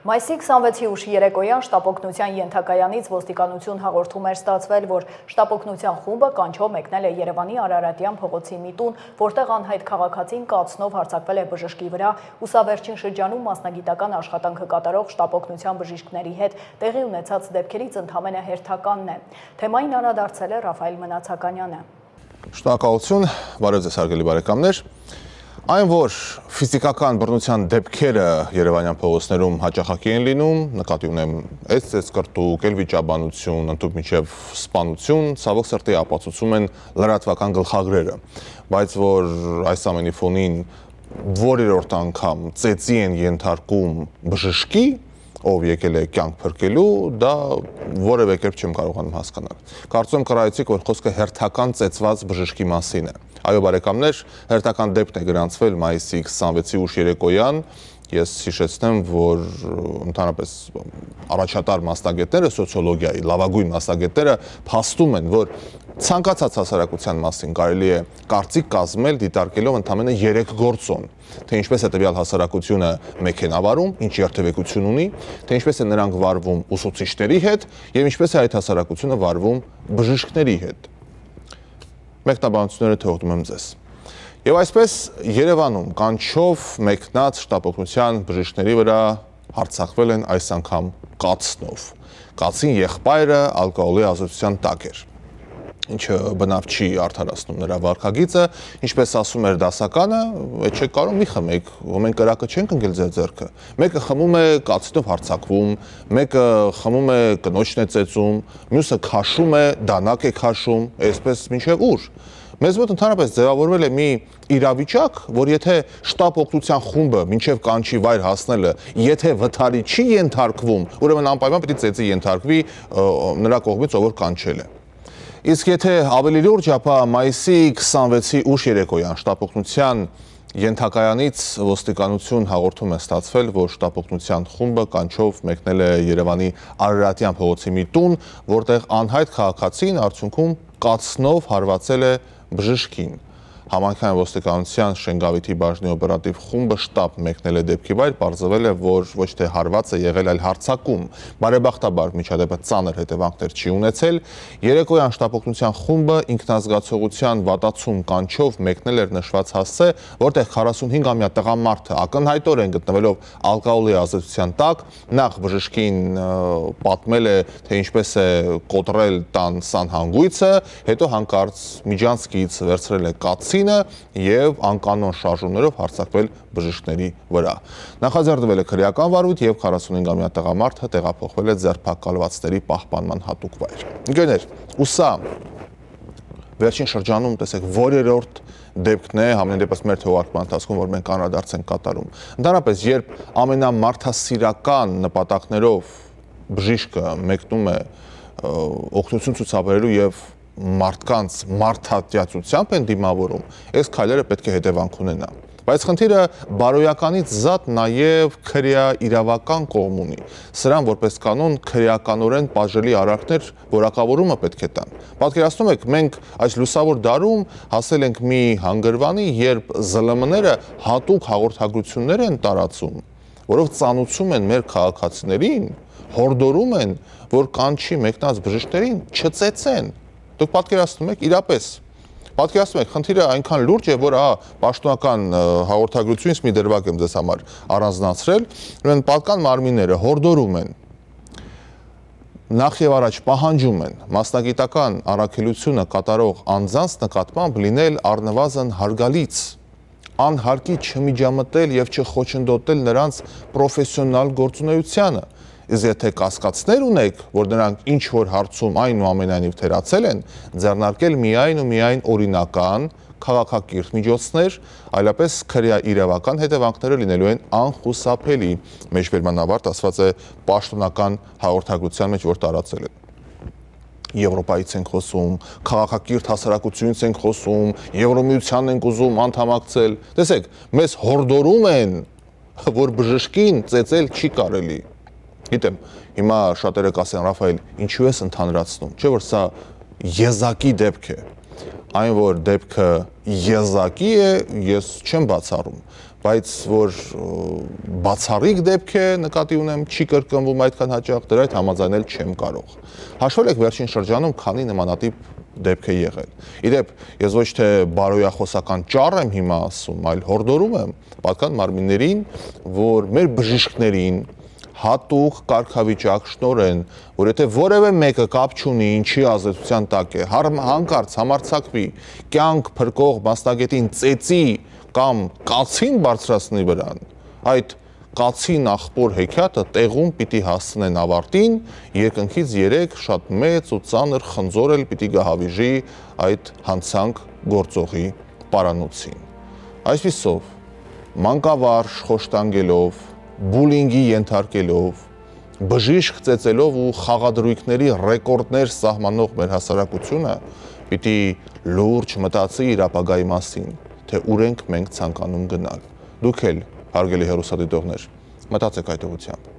Մայիսի 26-ի ուշ երեկոյան շտապօգնության ենթակայանից ոստիկանություն հաղորդում էր ստացվել, որ շտապօգնության խումբը կանչով մեկնել է Երևանի Արարատյան փողոցի մի տուն, որտեղ անհայտ քաղաքացին կացնով հարձակվել է բժշկի վրա, ուսավերջին շրջանում մասնագիտական աշխատանքը կատարող շտապօգնության բժիշկների հետ տեղի ունեցած դեպքերից ընդամենը հերթականն է։ Թեմային անդրադարձել է Ռաֆայել Մնացականյանը։ Շնորհակալություն, բարև ձեզ հարգելի բարեկամներ։ Այն, որ ֆիզիկական բռնության դեպքերը Երևանյան փողոցներում հաճախակի են լինում, նկատի ունեմ այս կրտուկ, վիճաբանություն, ընդհանուր միջև սպանություն, ցավոք սրտի ապացուցում են լրատվական գլխագրերը, բայց որ այս ամենի ֆոնին որերորդ անգամ ծեծի են ենթարկում բժշկի, ով եկել է կյանք փրկելու, դա որևէ կերպ չեմ կարողանում հասկանալ։ Կարծում եմ կռայեցիք, որ խոսքը հերթական ծեծված բժշկի մասին է։ Այո, բարեկամներ, հերթական դեպքն է գրանցվել մայիսի 26-ի ուշ երեկոյան։ Ես հիշեցնեմ, որ ընդհանրապես առաջատար մասնագետները, սոցիոլոգիայի լավագույն մասնագետները փաստում են, որ ցանկացած հասարակության մասին կարելի է կարծիք կազմել դիտարկելով ընդամենը 3 գործոն, թե ինչպես է տվյալ հասարակությունը մեքենա վարում, ինչ երթևեկություն ունի, թե ինչպես է նրանք վարվում ուսուցիչների հետ եւ ինչպես է այդ հասարակությունը վարվում բժիշկների հետ։ Մեկնաբանությունները թողնում եմ ձեզ։ Եվ այսպես Երևանում կանչով մեկնած շտապօգնության բժիշկների վրա հարձակվել են այս անգամ կացնով։ Կացին եղբայրը ալկոհոլի ազդեցության տակ էր, ինչը բնավ չի արդարացնում նրա վարքագիծը, ինչպես ասում էր դասականը, չէ կարող մի խմեք, մենք կրակը չենք ընկել ձեր ձեռքը։ Մեկը խմում է կացնով հարձակվում, մեկը խմում է կնոջն է ծեծում, մյուսը քաշում է, դանակ է քաշում, այսպես մինչև ուր։ Մեզ մոտ ընդհանրապես ձևավորվել է մի իրավիճակ, որ եթե շտապօգնության խումբը մինչև կանչի վայր հասնելը, եթե վթարի չի ենթարկվում, ուրեմն անպայման պետք է ծեծի ենթարկվի նրա կողմից, ով որ կանչել է։ Իսկ եթե ավելի լուրջ, ապա մայիսի 26-ի ուշ երեկոյան շտապօգնության ենթակայանից ոստիկանություն հաղորդում է ստացվել, որ շտապօգնության խումբը կանչով մեկնել է Երևանի Արարատյան փողոցի մի տուն, որտեղ անհայտ քաղաքացին արդյունքում կացնով հարվածել է բժշկին։ Համայնքային ոստիկանության Շենգավիթի բաժնի օպերատիվ խումբը շտապ մեկնել է դեպքի վայր, պարզվել է, որ ոչ թե հարված է եղել, այլ հարձակում։ Բարեբախտաբար միջադեպը ծանր հետևանքներ չի ունեցել։ Երեկոյան շտապօգնության խումբը ինքնազգացողության վատացում կանչով մեկնել էր նշված հասցե, որտեղ 45-ամյա տղամարդը ակնհայտորեն գտնվելով ալկոհոլի ազդեցության տակ, նախ բժշկին պատմել է, թե ինչպես է կոտրել տան սանհանգույցը, հետո հանկարծ միջանցքից վերցրել է կացինը եւ անկանոն շարժումներով հարձակվել բժիշկների վրա։ Նախաձեռնվել է քրեական վարույթ եւ 45-ամյա տղամարդը տեղափոխվել է ձերբակալվածների պահպանման հատուկ վայր։ Ընկերներ, ու սա վերջին շրջանում տեսեք որերորդ դեպքն է, համենայն դեպս մեր թողարկման ընթացքում, որ մենք անդրադարձ ենք կատարում։ Ընդհանրապես, երբ ամենամարդասիրական նպատակներով բժիշկը մեկնում է օգնություն ցուցաբերելու եւ մարդկանց մարդատյացությամբ են դիմավորում, այս քայլերը պետք է հետևանք ունենա։ Բայց խնդիրը բարոյականից զատ նաև քրեա իրավական կողմ ունի։ Սրան որպես կանոն քրեականորեն բաժելի արարքներ որակավորումը պետք է տան։ Պատկերացնում եք, մենք այս լուսավոր դարում հասել ենք մի հանգրվանի, երբ ԶԼՄ-ները հատուկ հաղորդագրություններ են տարածում, որով ծանուցում են մեր քաղաքացիներին, հորդորում են, որ կանչի մեկնած բժիշկներին չծեծեն։ Դուք պատկերացնում եք, իրապես պատկերացնում եք, խնդիրը այնքան լուրջ է, որ պաշտոնական հաղորդագրությունից մի դրվագ եմ ձեզ համար առանձնացրել, ուրեմն պատկան մարմինները հորդորում են, նախ եւ առաջ պահանջում են մասնագիտական առաքելությունը կատարող անձանց նկատմամբ լինել առնվազն հարգալից, անհարկի չմիջամտել եւ չխոչընդոտել նրանց պրոֆեսիոնալ գործունեությանը։ Իսկ եթե կասկածներ ունեք, որ նրանք ինչ որ հարցում այնուամենայնիվ թերացել են, ձեռնարկել միայն ու միայն օրինական, քաղաքակիրթ միջոցներ, այլապես քրեա իրավական հետևանքները լինելու են անխուսափելի, մեջբերմանավարտ ասված է պաշտոնական հաղորդագրության մեջ, որ տարածել են։ Եվրոպայից ենք խոսում, քաղաքակիրթ հասարակությունից ենք խոսում, Եվրոմիությանն ենք ուզում անդամակցել։ Տեսեք, մեզ հորդորում են, որ բժշկին ծեծել չի կարելի։ Գիտեմ, հիմա շատերը կասեն, Ռաֆայել, ինչու ես ընդհանրացնում, չէ՞ որ սա եզակի դեպք է։ Այն որ դեպքը եզակի է, ես չեմ բացառում, բայց որ բացառիկ դեպք է նկատի ունեմ, չի կրկնվում այդքան հաճախ, դրա հետ համաձայնել չեմ կարող։ Հաշվել եք վերջին շրջանում քանի նմանատիպ դեպք է եղել։ Իդեպ, ես ոչ թե բարոյախոսական ճառ եմ հիմա ասում, այլ հորդորում եմ պատկան մարմիններին, որ մեր բժիշկներին հատուկ կարգավիճակ շնորհեն, որ եթե որևէ մեկը կապ չունի, ինչի ազդեցության տակ է, հանկարծ համարձակվի կյանք փրկող մասնագետին ծեծի կամ կացին բարձրացնի վրան, այդ կացին աղբոր հեքիաթը տեղում պիտի հասցնեն ավարտին, երկնքից երեք շատ մեծ ու ծանր խնձոր էլ պիտի գահավիժի այդ հանցանք գործողի պարանոցին։ Այսպիսով, մանկավարժ խոշտանգելով, բուլինգի ենթարկելով, բժիշկ ծեծելով ու խաղադրույքների ռեկորդներ սահմանող մեր հասարակությունը պիտի լուրջ մտածի իր ապագայի մասին, թե ուր ենք մենք ցանկանում գնալ։ Դուք էլ, հարգելի հեռուստադիտողներ, մտածեք այդ ուղղությամբ։